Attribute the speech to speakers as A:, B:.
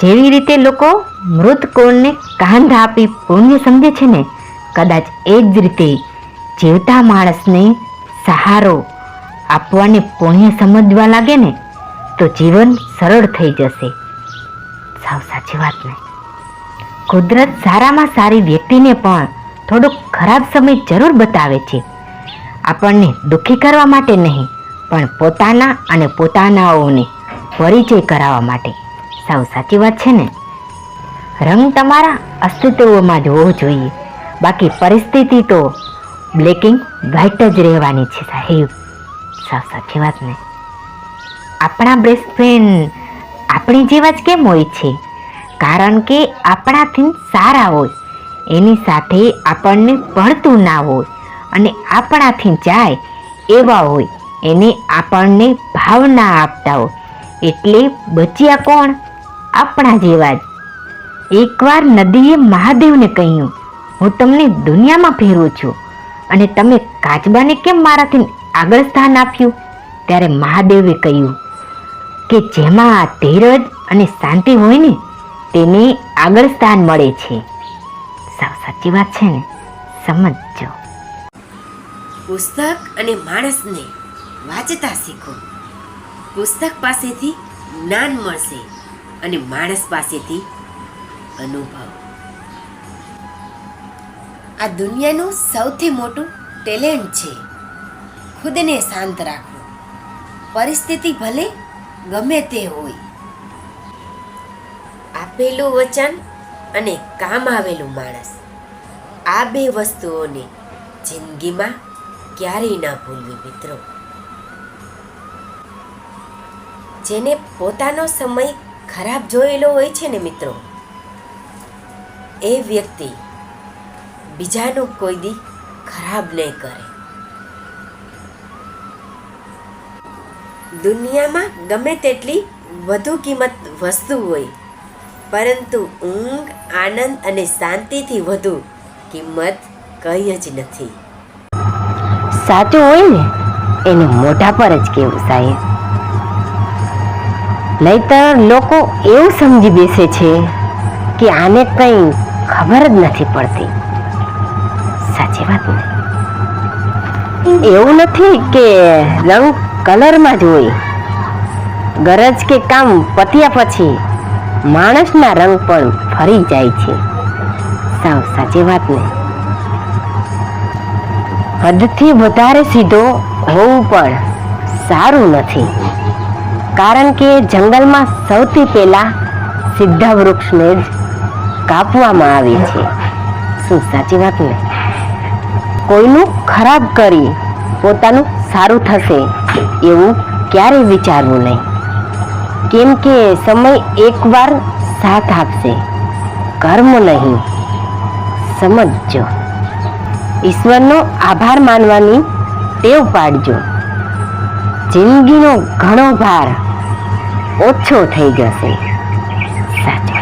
A: જેવી રીતે લોકો મૃત કુળને કાંધ આપી પુણ્ય સમજે છે ને, કદાચ એ જ રીતે જીવતા માણસને સહારો આપવાને પુણ્ય સમજવા લાગે ને તો જીવન સરળ થઈ જશે. સાવ સાચી વાત ને. કુદરત સારામાં સારી વ્યક્તિને પણ થોડોક ખરાબ સમય જરૂર બતાવે છે, આપણને દુઃખી કરવા માટે નહીં, પણ પોતાના અને પોતાનાઓને પરિચય કરાવવા માટે. સાવ સાચી વાત છે ને. રંગ તમારા અસ્તિત્વમાં જ હોવો જોઈએ, બાકી પરિસ્થિતિ તો બ્લેક એન્ડ વ્હાઇટ જ રહેવાની છે સાહેબ. સાવ સાચી વાત ને. આપણા બેસ્ટ ફ્રેન્ડ આપણી જેવા જ કેમ હોય છે? કારણ કે આપણાથી સારા હોય, એની સાથે આપણને ભળતું ના હોય, અને આપણાથી જાય એવા હોય, એને આપણને ભાવ ના આપતા હોય. એટલે બચ્યા કોણ? આપણા જેવા જ. એકવાર નદીએ મહાદેવને કહ્યું, હું તમને દુનિયામાં ફેરવું છું અને તમે કાચબાને કેમ મારાથી આગળ સ્થાન આપ્યું? ત્યારે મહાદેવે કહ્યું કે જેમાં ધીરજ અને શાંતિ હોય ને તેને આગળ સ્થાન મળે છે. સાવ સાચી વાત છે ને, સમજજો.
B: પુસ્તક અને માણસને વાંચતા શીખો. પુસ્તક પાસેથી જ્ઞાન મળશે અને માણસ પાસેથી અનુભવ. આ દુનિયાનું સૌથી મોટું ટેલેન્ટ છે ખુદને શાંત રાખવું. પરિસ્થિતિ ભલે ગમે તે હોય, આપેલું વચન અને કામ આવેલું માણસ, આ બે વસ્તુઓને જિંદગીમાં ક્યારેય ના ભૂલવી મિત્રો. જેને પોતાનો સમય ખરાબ જોયેલો હોય છે ને મિત્રો, એ વ્યક્તિ બીજાનું કોઈ દી ખરાબ નહીં કરે. દુનિયામાં ગમે તેટલી વધુ કિંમત વસ્તુ હોય, પરંતુ ઊંઘ, આનંદ અને શાંતિથી વધુ કિંમત કંઈ જ નથી.
A: સાચું હોય ને એને મોઢા પર જ કેવું સાહેબ. નહીતર લોકો એવું સમજી બેસે છે કે આને કંઈ ખબર જ નથી પડતી. સાચી વાત ને. એવું નથી કે રંગ કલરમાં જ હોય. ગરજ કે કામ પત્યા પછી માણસના રંગ પણ ફરી જાય છે. સાવ સાચી વાત ને. હદથી વધારે સીધો હોવું પણ સારું નથી, કારણ કે જંગલમાં સૌથી પહેલા સીધા વૃક્ષને જ કાપવામાં આવે છે. શું સાચી વાત ને. કોઈનું ખરાબ કરી પોતાનું સારું થશે એવું ક્યારેય વિચારવું નહીં, કેમ કે સમય એકવાર સાથ આપશે, કર્મ નહીં. સમજજો. ઈશ્વરનો આભાર માનવાની ટેવ પાડજો. જિંદગીનો ઘણો ભાર ઓછો થઈ જશે. સાચું.